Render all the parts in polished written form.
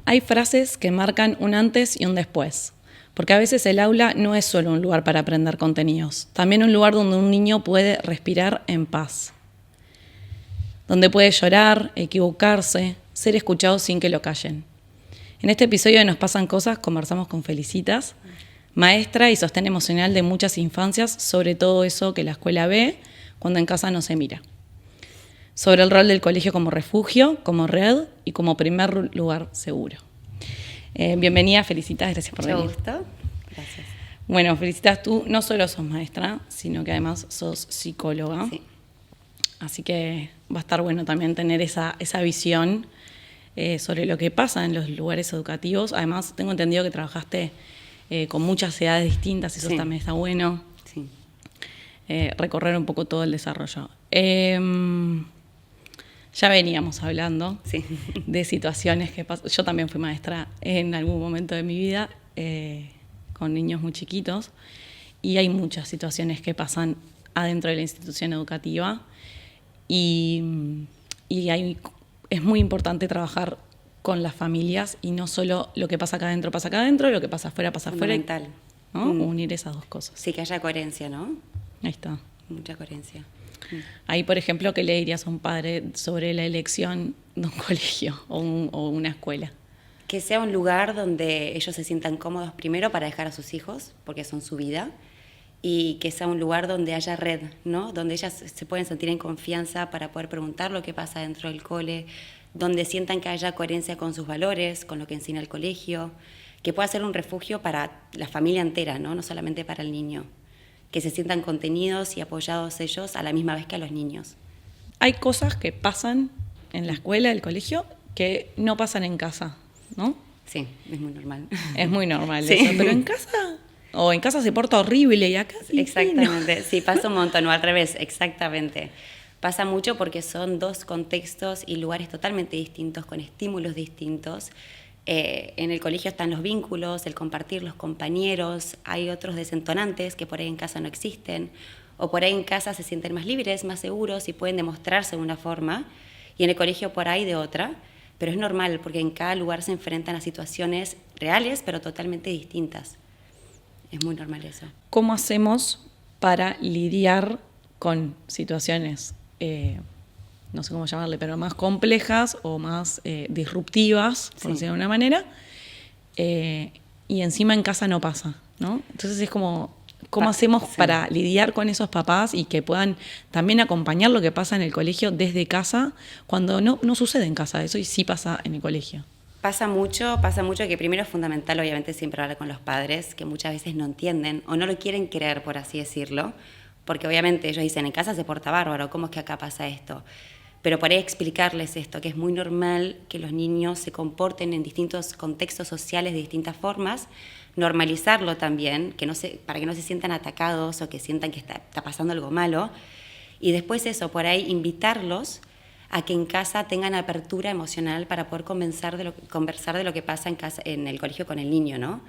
hay frases que marcan un antes y un después, porque a veces el aula no es solo un lugar para aprender contenidos, también un lugar donde un niño puede respirar en paz, donde puede llorar, equivocarse, ser escuchado sin que lo callen. En este episodio de Nos Pasan Cosas conversamos con Felicitas, maestra y sostén emocional de muchas infancias, sobre todo eso que la escuela ve cuando en casa no se mira. Sobre el rol del colegio como refugio, como red y como primer lugar seguro. Bienvenida, Felicitas, gracias por venir. Mucho gusto, gracias. Bueno, Felicitas, tú no solo sos maestra, sino que además sos psicóloga. Sí. Así que va a estar bueno también tener esa visión sobre lo que pasa en los lugares educativos. Además, tengo entendido que trabajaste con muchas edades distintas, eso también está bueno. Sí. Recorrer un poco todo el desarrollo. Ya veníamos hablando de situaciones que pasan. Yo también fui maestra en algún momento de mi vida con niños muy chiquitos y hay muchas situaciones que pasan adentro de la institución educativa y es muy importante trabajar con las familias y no solo lo que pasa acá adentro, lo que pasa afuera, pasa afuera. Fundamental. ¿No? Unir esas dos cosas. Sí, que haya coherencia, ¿no? Ahí está. Mucha coherencia. Ahí, por ejemplo, ¿qué le dirías a un padre sobre la elección de un colegio o una escuela? Que sea un lugar donde ellos se sientan cómodos primero para dejar a sus hijos, porque son su vida, y que sea un lugar donde haya red, ¿no? Donde ellas se pueden sentir en confianza para poder preguntar lo que pasa dentro del cole, donde sientan que haya coherencia con sus valores, con lo que enseña el colegio, que pueda ser un refugio para la familia entera, ¿no? No solamente para el niño. Que se sientan contenidos y apoyados ellos a la misma vez que a los niños. Hay cosas que pasan en la escuela, el colegio, que no pasan en casa, ¿no? Sí, es muy normal. Es muy normal eso, pero en casa se porta horrible y acá sí. Exactamente, sí, pasa un montón, o al revés, exactamente. Pasa mucho porque son dos contextos y lugares totalmente distintos, con estímulos distintos. En el colegio están los vínculos, el compartir los compañeros, hay otros desentonantes que por ahí en casa no existen, o por ahí en casa se sienten más libres, más seguros y pueden demostrarse de una forma, y en el colegio por ahí de otra, pero es normal porque en cada lugar se enfrentan a situaciones reales pero totalmente distintas. Es muy normal eso. ¿Cómo hacemos para lidiar con situaciones no sé cómo llamarle, pero más complejas o más disruptivas, por decirlo de una manera, y encima en casa no pasa, ¿no? Entonces es como, ¿cómo hacemos para lidiar con esos papás y que puedan también acompañar lo que pasa en el colegio desde casa, cuando no sucede en casa eso y sí pasa en el colegio? Pasa mucho que primero es fundamental, obviamente, siempre hablar con los padres, que muchas veces no entienden o no lo quieren creer, por así decirlo, porque obviamente ellos dicen, en casa se porta bárbaro, ¿cómo es que acá pasa esto? Pero por ahí explicarles esto, que es muy normal que los niños se comporten en distintos contextos sociales de distintas formas, normalizarlo también, para que no se sientan atacados o que sientan que está pasando algo malo, y después eso, por ahí invitarlos a que en casa tengan apertura emocional para poder conversar de lo que pasa en casa, en el colegio con el niño, ¿no?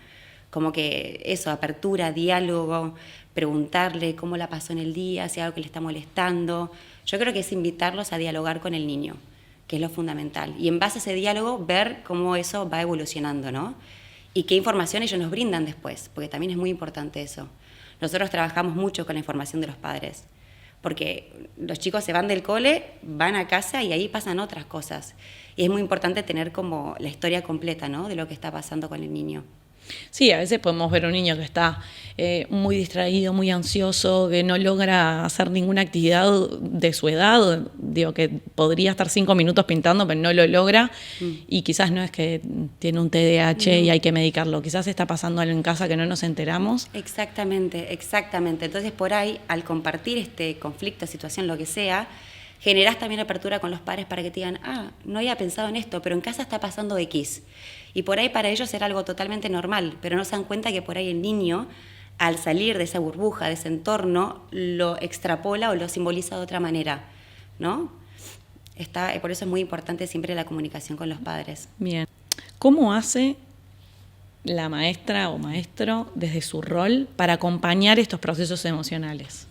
Como que eso, apertura, diálogo, preguntarle cómo la pasó en el día, si hay algo que le está molestando. Yo creo que es invitarlos a dialogar con el niño, que es lo fundamental. Y en base a ese diálogo, ver cómo eso va evolucionando, ¿no? Y qué información ellos nos brindan después, porque también es muy importante eso. Nosotros trabajamos mucho con la información de los padres, porque los chicos se van del cole, van a casa y ahí pasan otras cosas. Y es muy importante tener como la historia completa, ¿no? De lo que está pasando con el niño. Sí, a veces podemos ver un niño que está muy distraído, muy ansioso, que no logra hacer ninguna actividad de su edad, digo que podría estar 5 minutos pintando, pero no lo logra, y quizás no es que tiene un TDAH y hay que medicarlo, quizás está pasando algo en casa que no nos enteramos. Exactamente. Entonces por ahí, al compartir este conflicto, situación, lo que sea, generás también apertura con los padres para que te digan, no había pensado en esto, pero en casa está pasando X. Y por ahí para ellos era algo totalmente normal, pero no se dan cuenta que por ahí el niño, al salir de esa burbuja, de ese entorno, lo extrapola o lo simboliza de otra manera, ¿no? Por eso es muy importante siempre la comunicación con los padres. Bien. ¿Cómo hace la maestra o maestro desde su rol para acompañar estos procesos emocionales?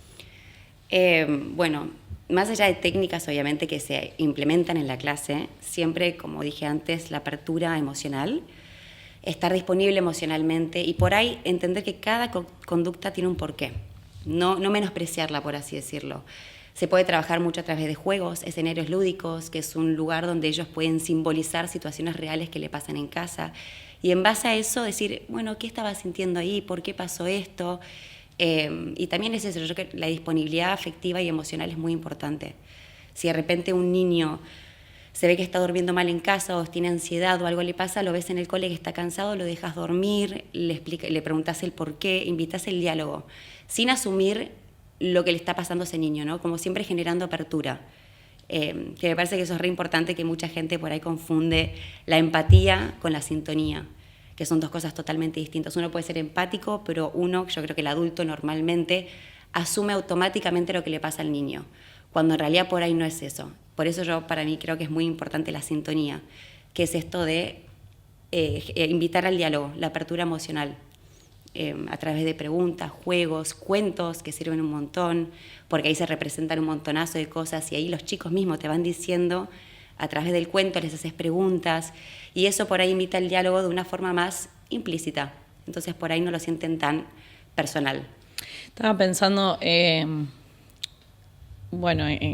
Bueno, más allá de técnicas, obviamente, que se implementan en la clase, siempre, como dije antes, la apertura emocional, estar disponible emocionalmente y por ahí entender que cada conducta tiene un porqué. No menospreciarla, por así decirlo. Se puede trabajar mucho a través de juegos, escenarios lúdicos, que es un lugar donde ellos pueden simbolizar situaciones reales que le pasan en casa. Y en base a eso decir, bueno, ¿qué estaba sintiendo ahí? ¿Por qué pasó esto? Y también es eso, yo creo que la disponibilidad afectiva y emocional es muy importante. Si de repente un niño se ve que está durmiendo mal en casa o tiene ansiedad o algo le pasa, lo ves en el cole que está cansado, lo dejas dormir, le preguntas el por qué, invitas el diálogo, sin asumir lo que le está pasando a ese niño, ¿no? Como siempre generando apertura. Que me parece que eso es re importante, que mucha gente por ahí confunde la empatía con la sintonía, que son dos cosas totalmente distintas. Uno puede ser empático, pero yo creo que el adulto normalmente asume automáticamente lo que le pasa al niño, cuando en realidad por ahí no es eso. Por eso para mí creo que es muy importante la sintonía, que es esto de invitar al diálogo, la apertura emocional, a través de preguntas, juegos, cuentos que sirven un montón, porque ahí se representan un montonazo de cosas y ahí los chicos mismos te van diciendo, a través del cuento les haces preguntas y eso por ahí invita al diálogo de una forma más implícita. Entonces por ahí no lo sienten tan personal. Estaba pensando, en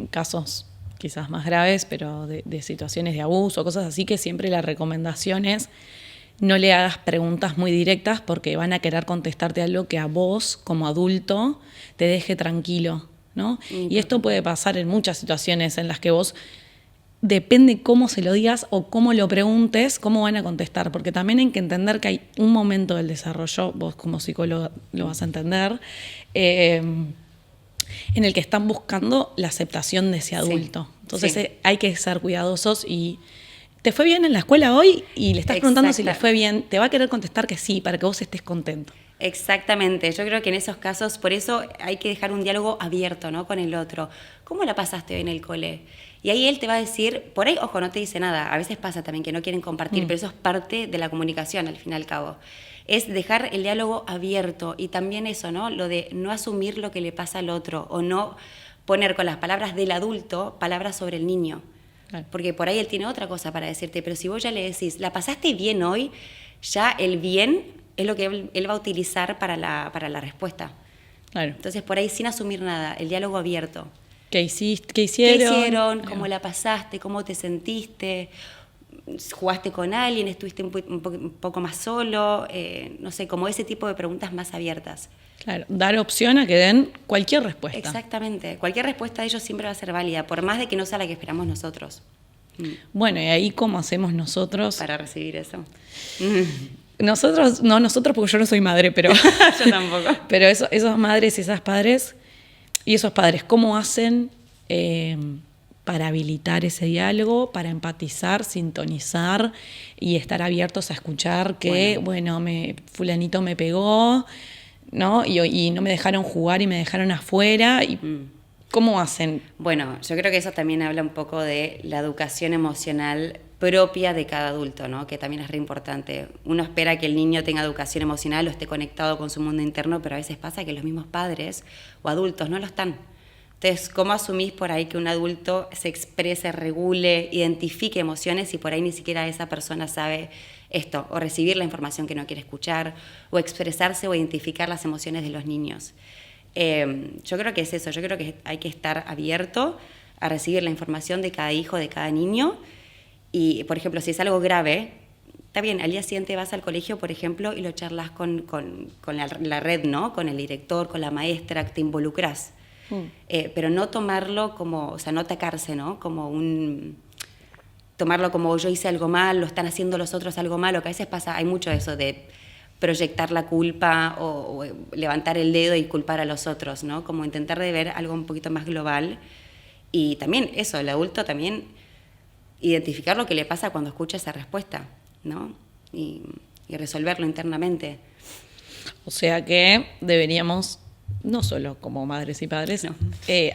casos quizás más graves, pero de situaciones de abuso, cosas así, que siempre la recomendación es no le hagas preguntas muy directas porque van a querer contestarte algo que a vos, como adulto, te deje tranquilo, ¿no? Y esto puede pasar en muchas situaciones en las que vos, depende cómo se lo digas o cómo lo preguntes, cómo van a contestar, porque también hay que entender que hay un momento del desarrollo, vos como psicólogo lo vas a entender, en el que están buscando la aceptación de ese adulto. Sí. Entonces hay que ser cuidadosos y ¿te fue bien en la escuela hoy? Y le estás preguntando si le fue bien, te va a querer contestar que sí, para que vos estés contento. Exactamente, yo creo que en esos casos, por eso hay que dejar un diálogo abierto, ¿no? Con el otro. ¿Cómo la pasaste hoy en el cole? Y ahí él te va a decir, por ahí, ojo, no te dice nada, a veces pasa también que no quieren compartir, pero eso es parte de la comunicación al fin y al cabo. Es dejar el diálogo abierto y también eso, ¿no? Lo de no asumir lo que le pasa al otro o no poner con las palabras del adulto palabras sobre el niño. Porque por ahí él tiene otra cosa para decirte, pero si vos ya le decís, ¿la pasaste bien hoy? Ya el bien es lo que él va a utilizar para la respuesta. Claro. Entonces, por ahí sin asumir nada, el diálogo abierto. ¿Qué hiciste? ¿Qué hicieron? ¿Cómo la pasaste? ¿Cómo te sentiste? ¿Jugaste con alguien? ¿Estuviste un poco más solo? No sé, como ese tipo de preguntas más abiertas. Claro, dar opción a que den cualquier respuesta. Exactamente. Cualquier respuesta de ellos siempre va a ser válida, por más de que no sea la que esperamos nosotros. Bueno, y ahí ¿cómo hacemos nosotros? Para recibir eso. Nosotros porque yo no soy madre, pero yo tampoco. Pero esas madres y esas padres, ¿cómo hacen para habilitar ese diálogo, para empatizar, sintonizar y estar abiertos a escuchar que, fulanito me pegó, ¿no? Y no me dejaron jugar y me dejaron afuera? Y ¿cómo hacen? Bueno, yo creo que eso también habla un poco de la educación emocional propia de cada adulto, ¿no? Que también es re importante. Uno espera que el niño tenga educación emocional o esté conectado con su mundo interno, pero a veces pasa que los mismos padres o adultos no lo están. Entonces, ¿cómo asumís por ahí que un adulto se exprese, regule, identifique emociones si por ahí ni siquiera esa persona sabe esto, o recibir la información que no quiere escuchar, o expresarse o identificar las emociones de los niños? Yo creo que es eso, yo creo que hay que estar abierto a recibir la información de cada hijo, de cada niño. Y, por ejemplo, si es algo grave, está bien, al día siguiente vas al colegio, por ejemplo, y lo charlas con la red, ¿no? Con el director, con la maestra, te involucras. Pero no tomarlo como, o sea, no atacarse, ¿no? Tomarlo como yo hice algo mal, lo están haciendo los otros algo malo, que a veces pasa, hay mucho eso de proyectar la culpa o levantar el dedo y culpar a los otros, ¿no? Como intentar de ver algo un poquito más global. Y también eso, el adulto también identificar lo que le pasa cuando escucha esa respuesta, ¿no? Y resolverlo internamente. O sea que deberíamos, no solo como madres y padres,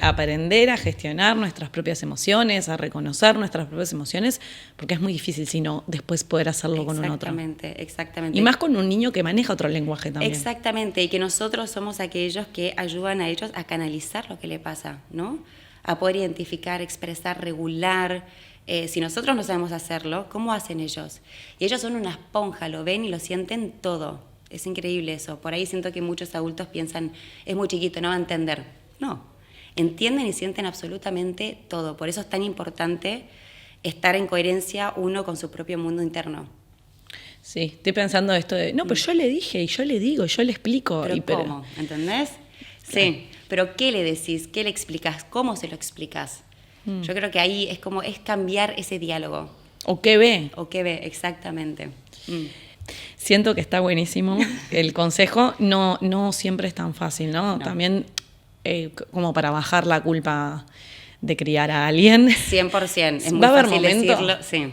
aprender a gestionar nuestras propias emociones, a reconocer nuestras propias emociones, porque es muy difícil si no después poder hacerlo con un otro. Exactamente. Y más con un niño que maneja otro lenguaje también. Exactamente, y que nosotros somos aquellos que ayudan a ellos a canalizar lo que le pasa, ¿no? a poder identificar, expresar, regular. Si nosotros no sabemos hacerlo, ¿cómo hacen ellos? Y ellos son una esponja, lo ven y lo sienten todo. Es increíble eso. Por ahí siento que muchos adultos piensan, es muy chiquito, no va a entender. No, entienden y sienten absolutamente todo. Por eso es tan importante estar en coherencia uno con su propio mundo interno. Sí, estoy pensando esto de, no, pero yo le dije, y yo le digo, y yo le explico. Pero ¿cómo? ¿Entendés? Sí, pero ¿qué le decís? ¿Qué le explicás? ¿Cómo se lo explicás? Yo creo que ahí es cambiar ese diálogo. ¿O qué ve? O qué ve, exactamente. Siento que está buenísimo el consejo. No siempre es tan fácil, ¿no? También como para bajar la culpa de criar a alguien. 100%. Es muy fácil decirlo. Sí.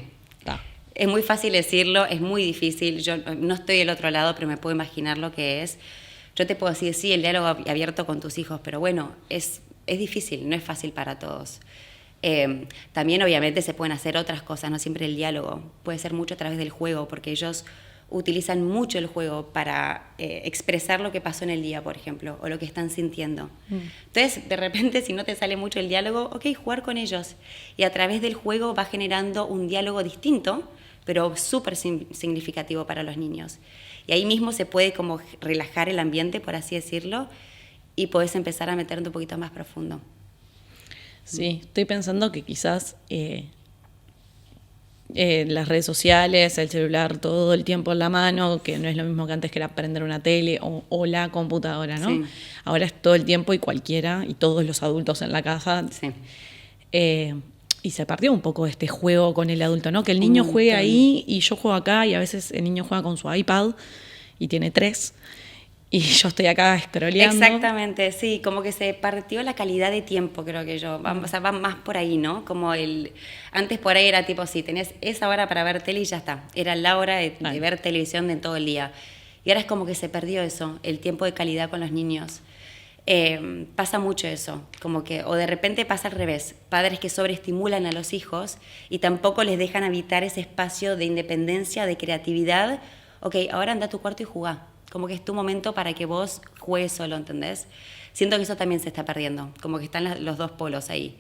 Es muy fácil decirlo, es muy difícil. Yo no estoy del otro lado, pero me puedo imaginar lo que es. Yo te puedo decir, sí, el diálogo abierto con tus hijos, pero bueno, es difícil, no es fácil para todos. También obviamente se pueden hacer otras cosas, no siempre el diálogo. Puede ser mucho a través del juego, porque ellos utilizan mucho el juego para expresar lo que pasó en el día, por ejemplo, o lo que están sintiendo. Entonces, de repente, si no te sale mucho el diálogo, ok, jugar con ellos. Y a través del juego va generando un diálogo distinto, pero súper significativo para los niños. Y ahí mismo se puede como relajar el ambiente, por así decirlo, y podés empezar a meterte un poquito más profundo. Sí, estoy pensando que quizás las redes sociales, el celular todo el tiempo en la mano, que no es lo mismo que antes que era prender una tele o la computadora, ¿no? Sí. Ahora es todo el tiempo y cualquiera, y todos los adultos en la casa. Sí. Y se perdió un poco este juego con el adulto, ¿no? Que el niño juegue ahí y yo juego acá, y a veces el niño juega con su iPad y tiene 3. Y yo estoy acá scrolleando. Exactamente, sí, como que se partió la calidad de tiempo, creo que yo. O sea, va más por ahí, ¿no? Como antes por ahí era tipo, sí, tenés esa hora para ver tele y ya está. Era la hora de ver televisión de todo el día. Y ahora es como que se perdió eso, el tiempo de calidad con los niños. Pasa mucho eso, como que, o de repente pasa al revés, padres que sobreestimulan a los hijos y tampoco les dejan habitar ese espacio de independencia, de creatividad. Ok, ahora anda a tu cuarto y jugá. Como que es tu momento para que vos juegues solo, ¿entendés? Siento que eso también se está perdiendo, como que están los dos polos ahí.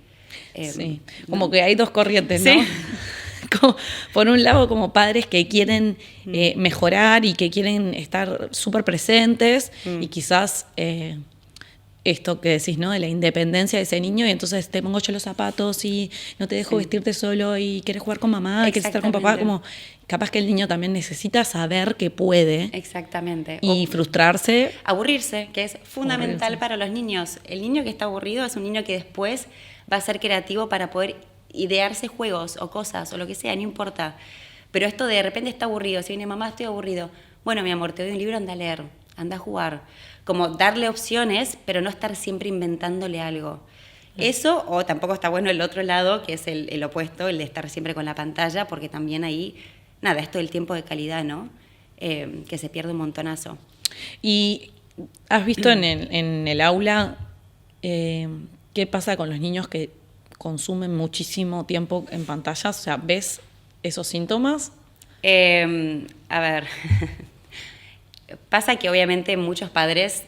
Sí, como que hay dos corrientes, ¿no? ¿Sí? Por un lado, como padres que quieren mejorar y que quieren estar súper presentes y quizás esto que decís, ¿no? De la independencia de ese niño, y entonces te pongo yo los zapatos y no te dejo vestirte solo y quieres jugar con mamá, quieres estar con papá, como capaz que el niño también necesita saber que puede. Exactamente. Y frustrarse. Aburrirse, que es fundamental para los niños. El niño que está aburrido es un niño que después va a ser creativo para poder idearse juegos o cosas o lo que sea, no importa. Pero esto de repente está aburrido, si viene mamá, estoy aburrido. Bueno, mi amor, te doy un libro, anda a leer, anda a jugar. Como darle opciones, pero no estar siempre inventándole algo. Eso, o tampoco está bueno el otro lado, que es el opuesto, el de estar siempre con la pantalla, porque también ahí, nada, esto del tiempo de calidad, ¿no? Que se pierde un montonazo. ¿Y has visto en el aula qué pasa con los niños que consumen muchísimo tiempo en pantallas? O sea, ¿ves esos síntomas? A ver... Pasa que obviamente muchos padres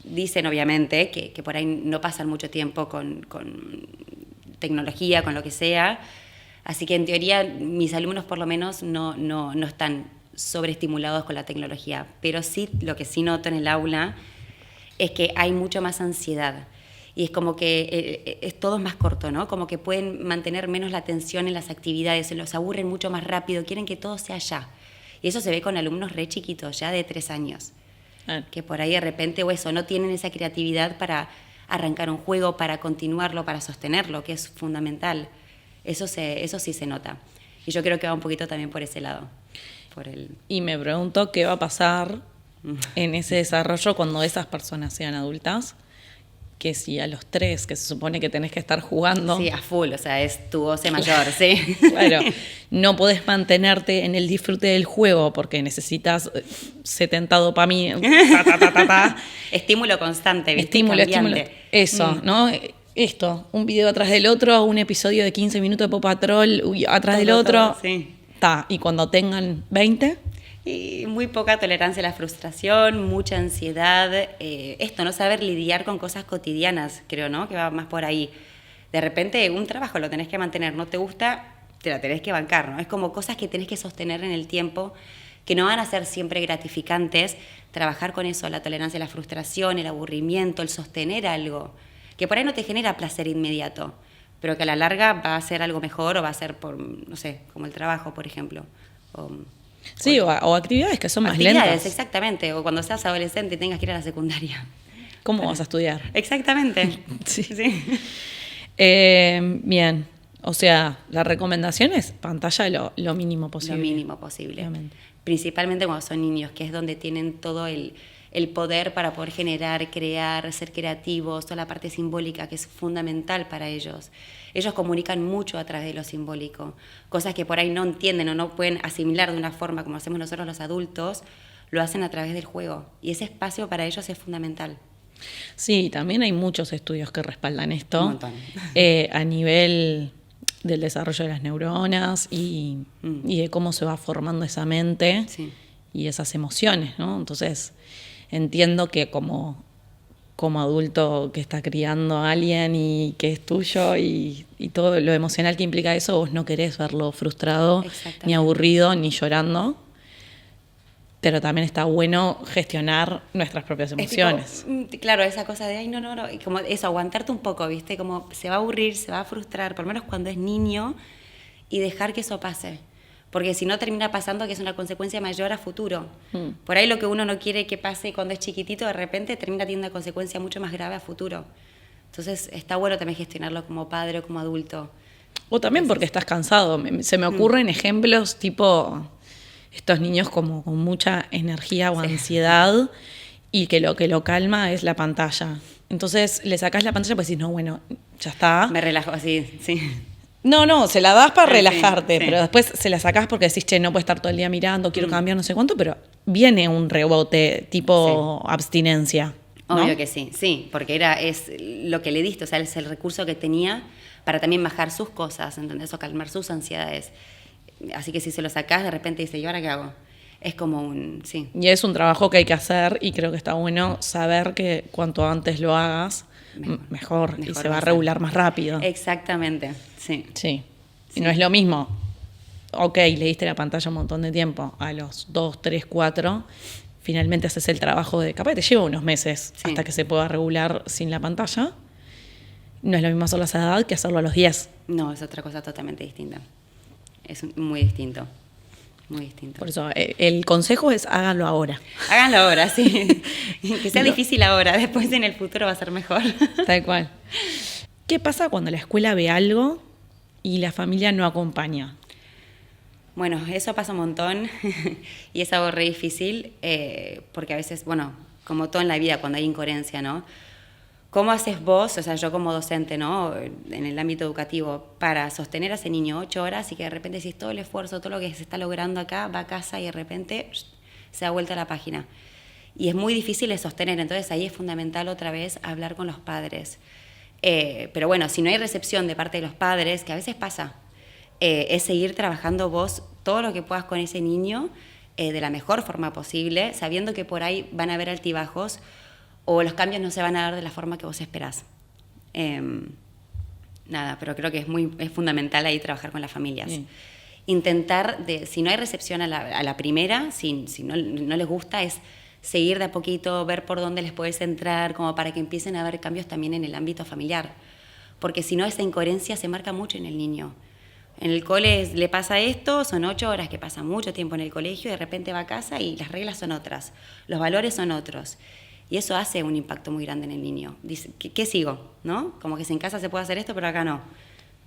dicen obviamente que por ahí no pasan mucho tiempo con tecnología, con lo que sea, así que en teoría mis alumnos por lo menos no están sobreestimulados con la tecnología, pero sí lo que sí noto en el aula es que hay mucho más ansiedad y es como que todo es más corto, ¿no? Como que pueden mantener menos la atención en las actividades, se los aburren mucho más rápido, quieren que todo sea ya. Y eso se ve con alumnos re chiquitos, ya de 3 años, que por ahí de repente o eso, no tienen esa creatividad para arrancar un juego, para continuarlo, para sostenerlo, que es fundamental. Eso sí se nota. Y yo creo que va un poquito también por ese lado. Y me pregunto qué va a pasar en ese desarrollo cuando esas personas sean adultas, que si a los 3, que se supone que tenés que estar jugando... Sí, a full, o sea, es tu goce mayor, sí. Claro, no podés mantenerte en el disfrute del juego porque necesitas 70 dopamina, Estímulo constante, ¿viste? Estímulo. Eso, ¿no? Esto, un video atrás del otro, un episodio de 15 minutos de Paw Patrol atrás del otro. Sí. Y cuando tengan 20... Y muy poca tolerancia a la frustración, mucha ansiedad, esto, no saber lidiar con cosas cotidianas, creo, ¿no? Que va más por ahí. De repente un trabajo lo tenés que mantener, no te gusta, te la tenés que bancar, ¿no? Es como cosas que tenés que sostener en el tiempo, que no van a ser siempre gratificantes. Trabajar con eso, la tolerancia a la frustración, el aburrimiento, el sostener algo, que por ahí no te genera placer inmediato, pero que a la larga va a ser algo mejor o va a ser por, no sé, como el trabajo, por ejemplo. Sí, o actividades que son más actividades, lentas. Exactamente, o cuando seas adolescente y tengas que ir a la secundaria. ¿Cómo vas a estudiar? Exactamente. Sí. Sí. Bien, o sea, la recomendación es pantalla lo mínimo posible. Lo mínimo posible. Obviamente. Principalmente cuando son niños, que es donde tienen todo el poder para poder generar, crear, ser creativos, toda la parte simbólica que es fundamental para ellos. Ellos comunican mucho a través de lo simbólico, cosas que por ahí no entienden o no pueden asimilar de una forma como hacemos nosotros los adultos, lo hacen a través del juego. Y ese espacio para ellos es fundamental. Sí, también hay muchos estudios que respaldan esto. Un montón. A nivel del desarrollo de las neuronas y de cómo se va formando esa mente y esas emociones, ¿no? Entonces, entiendo que como adulto que está criando a alguien y que es tuyo y todo lo emocional que implica eso, vos no querés verlo frustrado, ni aburrido, ni llorando. Pero también está bueno gestionar nuestras propias emociones. Tipo, claro, esa cosa de, ay, no, y como eso, aguantarte un poco, ¿viste? Como se va a aburrir, se va a frustrar, por lo menos cuando es niño, y dejar que eso pase. Porque si no termina pasando que es una consecuencia mayor a futuro. Por ahí lo que uno no quiere que pase cuando es chiquitito, de repente termina teniendo una consecuencia mucho más grave a futuro. Entonces está bueno también gestionarlo como padre o como adulto. O también porque estás cansado. Se me ocurren ejemplos tipo estos niños como con mucha energía o ansiedad y que lo calma es la pantalla. Entonces le sacás la pantalla pues decís, no, bueno, ya está. Me relajo así, sí. No, se la das para relajarte, sí. pero después se la sacás porque decís, che, no puedo estar todo el día mirando, quiero cambiar no sé cuánto, pero viene un rebote tipo abstinencia, ¿no? Obvio que sí, porque es lo que le diste, o sea, es el recurso que tenía para también bajar sus cosas, ¿entendés? O calmar sus ansiedades. Así que si se lo sacás, de repente dice, ¿y ahora qué hago? Es como sí. Y es un trabajo que hay que hacer y creo que está bueno saber que cuanto antes lo hagas, mejor y se va a regular más rápido. Exactamente, sí. Y no es lo mismo, ok, le diste la pantalla un montón de tiempo, a los 2, 3, 4, finalmente haces el trabajo de, capaz te lleva unos meses hasta que se pueda regular sin la pantalla. No es lo mismo hacerlo a esa edad que hacerlo a los 10. No, es otra cosa totalmente distinta. Es muy distinto. Muy distinto. Por eso, el consejo es háganlo ahora. Háganlo ahora, sí. Que sea difícil ahora, después en el futuro va a ser mejor. Tal cual. ¿Qué pasa cuando la escuela ve algo y la familia no acompaña? Bueno, eso pasa un montón y es algo re difícil porque a veces, bueno, como todo en la vida, cuando hay incoherencia, ¿no? ¿Cómo haces vos, o sea, yo como docente, ¿no? En el ámbito educativo, para sostener a ese niño 8 horas y que de repente decís todo el esfuerzo, todo lo que se está logrando acá, va a casa y de repente se da vuelta a la página? Y es muy difícil de sostener, entonces ahí es fundamental otra vez hablar con los padres. Pero bueno, si no hay recepción de parte de los padres, que a veces pasa, es seguir trabajando vos todo lo que puedas con ese niño de la mejor forma posible, sabiendo que por ahí van a haber altibajos, o los cambios no se van a dar de la forma que vos esperás. Nada, pero creo que es fundamental ahí trabajar con las familias. Sí. Intentar, si no hay recepción a la primera, si no les gusta, es seguir de a poquito, ver por dónde les puedes entrar, como para que empiecen a haber cambios también en el ámbito familiar. Porque si no, esa incoherencia se marca mucho en el niño. En el cole le pasa esto, son 8 horas que pasa mucho tiempo en el colegio, y de repente va a casa y las reglas son otras, los valores son otros. Y eso hace un impacto muy grande en el niño. Dice, ¿qué sigo? ¿No? Como que si en casa se puede hacer esto, pero acá no.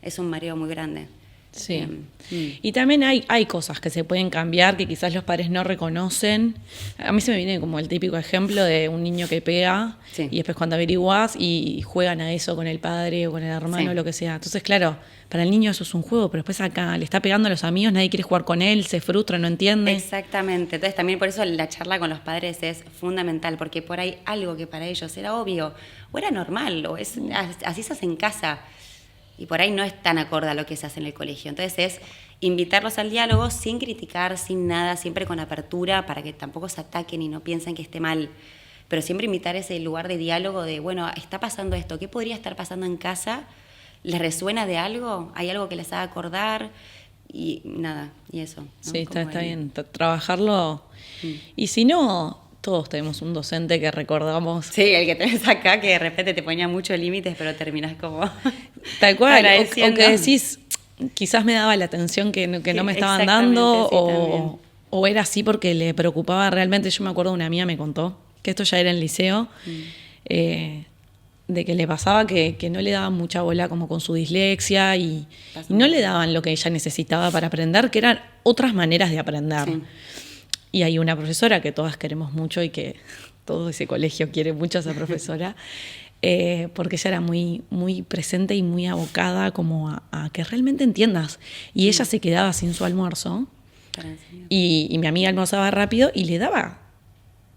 Es un mareo muy grande. Sí. Y también hay cosas que se pueden cambiar que quizás los padres no reconocen. A mí se me viene como el típico ejemplo de un niño que pega y después cuando averiguás y juegan a eso con el padre o con el hermano o lo que sea. Entonces, claro, para el niño eso es un juego, pero después acá le está pegando a los amigos, nadie quiere jugar con él, se frustra, no entiende. Exactamente. Entonces también por eso la charla con los padres es fundamental, porque por ahí algo que para ellos era obvio o era normal o así se hace en casa. Y por ahí no es tan acorde a lo que se hace en el colegio. Entonces es invitarlos al diálogo sin criticar, sin nada, siempre con apertura para que tampoco se ataquen y no piensen que esté mal. Pero siempre invitar ese lugar de diálogo de, bueno, está pasando esto, ¿qué podría estar pasando en casa les resuena de algo, hay algo que les haga acordar y nada, y eso, ¿no? Sí, está Como bien, trabajarlo. Y si no, todos tenemos un docente que recordamos. Sí, el que tenés acá que de repente te ponía muchos límites, pero terminás como Tal cual, o agradeciendo. que decís, quizás me daba la atención que no me estaban Exactamente, dando, sí, también. o era así porque le preocupaba realmente. Yo me acuerdo, una amiga me contó, que esto ya era en liceo, de que le pasaba que no le daban mucha bola como con su dislexia y no le daban lo que ella necesitaba para aprender, que eran otras maneras de aprender. Sí. Y hay una profesora que todas queremos mucho y que todo ese colegio quiere mucho a esa profesora, porque ella era muy, muy presente y muy abocada como a que realmente entiendas. Y ella se quedaba sin su almuerzo y mi amiga almorzaba rápido y le daba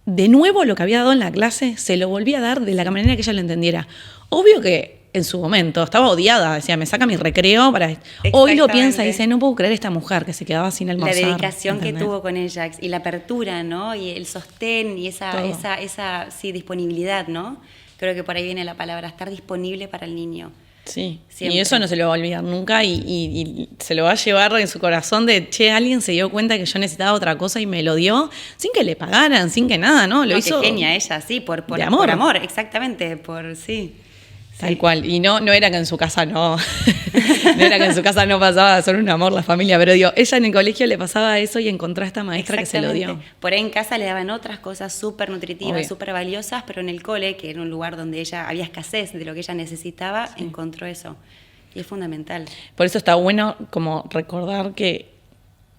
de nuevo lo que había dado en la clase, se lo volvía a dar de la manera que ella lo entendiera. Obvio que en su momento estaba odiada, decía, me saca mi recreo para... Hoy lo piensa y dice, no puedo creer esta mujer que se quedaba sin almorzar. La dedicación ¿entendés? que tuvo con ella y la apertura, ¿no? Y el sostén y esa sí, disponibilidad, ¿no? Creo que por ahí viene la palabra, estar disponible para el niño. Sí, Siempre. y eso no se lo va a olvidar nunca y se lo va a llevar en su corazón de, che, alguien se dio cuenta que yo necesitaba otra cosa y me lo dio sin que le pagaran, sin que nada, ¿no? Lo hizo Qué genia ella, sí, por amor. Por amor, exactamente, sí. Tal cual, y no era que en su casa no era que en su casa no pasaba solo un amor la familia, pero digo, ella en el colegio le pasaba eso y encontró a esta maestra que se lo dio. Por ahí en casa le daban otras cosas súper nutritivas, súper valiosas, pero en el cole, que era un lugar donde ella había escasez de lo que ella necesitaba, encontró eso. Y es fundamental. Por eso está bueno como recordar que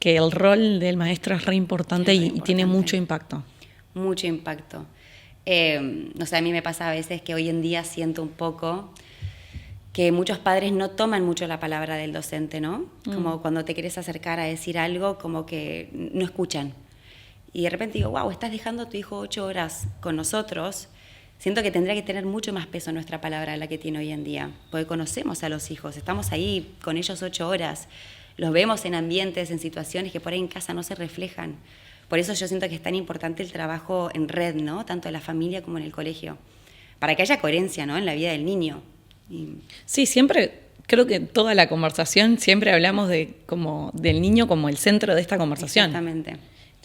el rol del maestro es re importante y tiene mucho impacto. Mucho impacto. O sea, a mí me pasa a veces que hoy en día siento un poco que muchos padres no toman mucho la palabra del docente, ¿no? Como cuando te quieres acercar a decir algo, como que no escuchan. Y de repente digo, wow, estás dejando a tu hijo 8 horas con nosotros. Siento que tendría que tener mucho más peso nuestra palabra de la que tiene hoy en día, porque conocemos a los hijos, estamos ahí con ellos 8 horas, los vemos en ambientes, en situaciones que por ahí en casa no se reflejan. Por eso yo siento que es tan importante el trabajo en red, ¿no? Tanto en la familia como en el colegio, para que haya coherencia, ¿no? En la vida del niño. Sí, siempre, creo que en toda la conversación siempre hablamos del niño como el centro de esta conversación. Exactamente.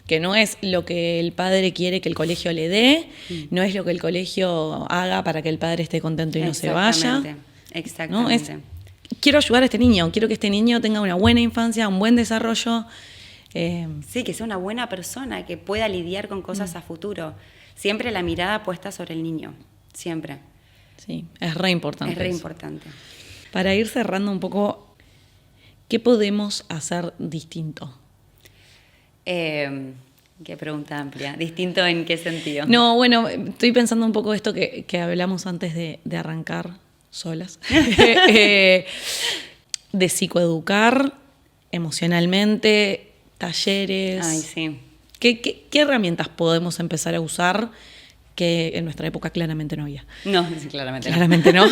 Que no es lo que el padre quiere que el colegio le dé, no es lo que el colegio haga para que el padre esté contento y no se vaya. Exactamente. ¿No? Quiero ayudar a este niño, quiero que este niño tenga una buena infancia, un buen desarrollo. Sí, que sea una buena persona, que pueda lidiar con cosas a futuro. Siempre la mirada puesta sobre el niño, siempre. Sí, es re importante. Es re importante. Para ir cerrando un poco, ¿qué podemos hacer distinto? Qué pregunta amplia. ¿Distinto en qué sentido? No, bueno, estoy pensando un poco esto que hablamos antes de arrancar solas. De psicoeducar emocionalmente, talleres. Ay, sí. ¿Qué herramientas podemos empezar a usar que en nuestra época claramente no había? No, claramente no. Claramente no.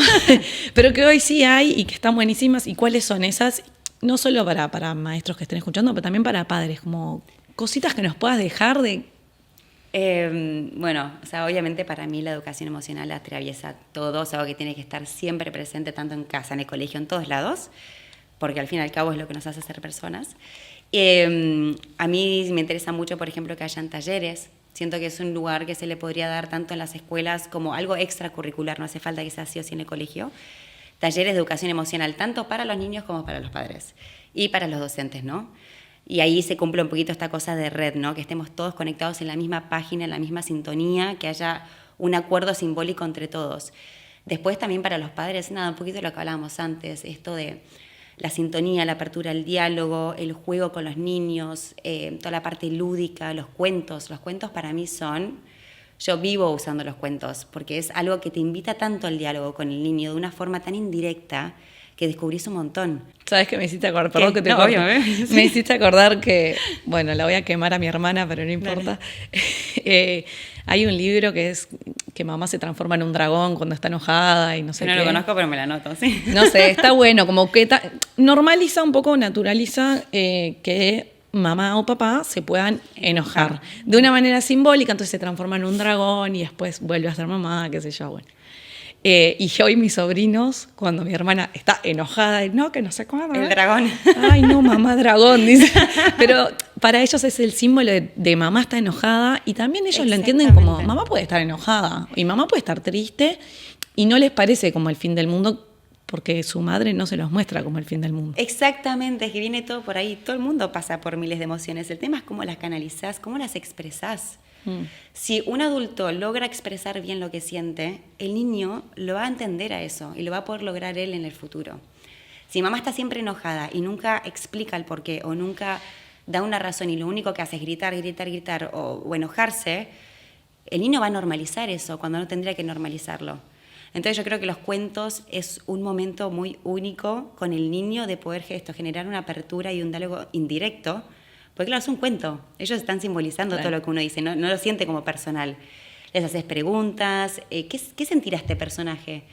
Pero que hoy sí hay y que están buenísimas. ¿Y cuáles son esas? No solo para maestros que estén escuchando, pero también para padres, como cositas que nos puedas dejar de... Bueno, o sea, obviamente para mí la educación emocional atraviesa todo, es algo que tiene que estar siempre presente tanto en casa, en el colegio, en todos lados, porque al fin y al cabo es lo que nos hace ser personas. A mí me interesa mucho, por ejemplo, que hayan talleres. Siento que es un lugar que se le podría dar tanto en las escuelas como algo extracurricular, no hace falta que sea así o sí en el colegio. Talleres de educación emocional, tanto para los niños como para los padres y para los docentes, ¿no? Y ahí se cumple un poquito esta cosa de red, ¿no? Que estemos todos conectados en la misma página, en la misma sintonía, que haya un acuerdo simbólico entre todos. Después también para los padres, nada, un poquito de lo que hablábamos antes, esto de la sintonía, la apertura al diálogo, el juego con los niños, toda la parte lúdica, los cuentos. Los cuentos para mí yo vivo usando los cuentos, porque es algo que te invita tanto al diálogo con el niño de una forma tan indirecta que descubrís un montón. ¿Sabes qué me hiciste acordar? Perdón que te corte. Sí. Me hiciste acordar que, bueno, la voy a quemar a mi hermana, pero no importa. Hay un libro que es que mamá se transforma en un dragón cuando está enojada y no sé qué. No lo conozco, pero me la anoto, sí. No sé, está bueno, como que normaliza un poco, naturaliza que mamá o papá se puedan enojar de una manera simbólica, entonces se transforma en un dragón y después vuelve a ser mamá, qué sé yo, bueno. Y yo y mis sobrinos, cuando mi hermana está enojada, y no, que no sé cuándo. El dragón. Ay, no, mamá dragón, dice. Pero para ellos es el símbolo de mamá está enojada y también ellos lo entienden como mamá puede estar enojada y mamá puede estar triste y no les parece como el fin del mundo porque su madre no se los muestra como el fin del mundo. Exactamente, es que viene todo por ahí. Todo el mundo pasa por miles de emociones. El tema es cómo las canalizás, cómo las expresás. Si un adulto logra expresar bien lo que siente, el niño lo va a entender a eso y lo va a poder lograr él en el futuro. Si mamá está siempre enojada y nunca explica el porqué o nunca da una razón y lo único que hace es gritar, gritar, gritar o enojarse, el niño va a normalizar eso cuando no tendría que normalizarlo. Entonces yo creo que los cuentos es un momento muy único con el niño de poder generar una apertura y un diálogo indirecto. Porque claro, es un cuento. Ellos están simbolizando todo lo que uno dice, no lo siente como personal. Les haces preguntas, ¿qué sentirá este personaje?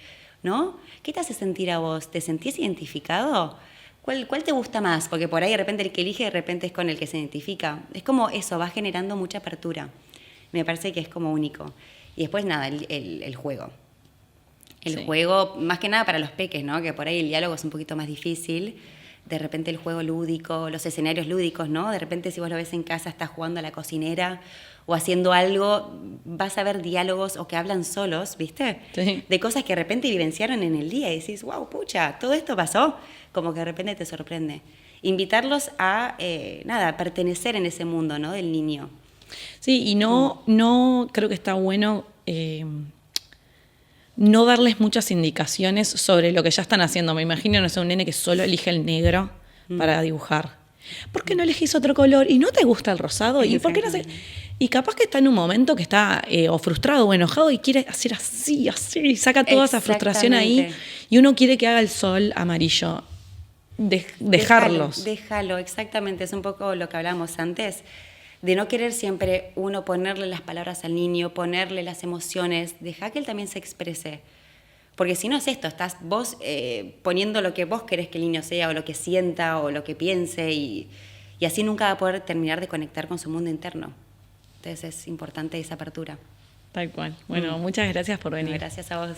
¿No? ¿Qué te hace sentir a vos? ¿Te sentís identificado? ¿Cuál te gusta más? Porque por ahí de repente el que elige de repente es con el que se identifica. Es como eso, va generando mucha apertura. Me parece que es como único. Y después nada, el juego. El juego, más que nada para los peques, ¿no? Que por ahí el diálogo es un poquito más difícil. De repente el juego lúdico, los escenarios lúdicos, ¿no? De repente si vos lo ves en casa, estás jugando a la cocinera o haciendo algo, vas a ver diálogos o que hablan solos, ¿viste? Sí. De cosas que de repente vivenciaron en el día y decís, wow, pucha, todo esto pasó. Como que de repente te sorprende. Invitarlos a, a pertenecer en ese mundo, ¿no? Del niño. Sí, y no creo que está bueno no darles muchas indicaciones sobre lo que ya están haciendo. Me imagino, no sé, un nene que solo elige el negro para dibujar. ¿Por qué no elegís otro color? ¿Y no te gusta el rosado? ¿Y por qué no sé? Y capaz que está en un momento que está o frustrado o enojado y quiere hacer así, y saca toda esa frustración ahí. Y uno quiere que haga el sol amarillo. Dejarlos. Déjalo, exactamente. Es un poco lo que hablábamos antes. De no querer siempre uno ponerle las palabras al niño, ponerle las emociones, deja que él también se exprese. Porque si no es esto, estás vos poniendo lo que vos querés que el niño sea, o lo que sienta, o lo que piense, y así nunca va a poder terminar de conectar con su mundo interno. Entonces es importante esa apertura. Tal cual. Bueno, muchas gracias por venir. Gracias a vos.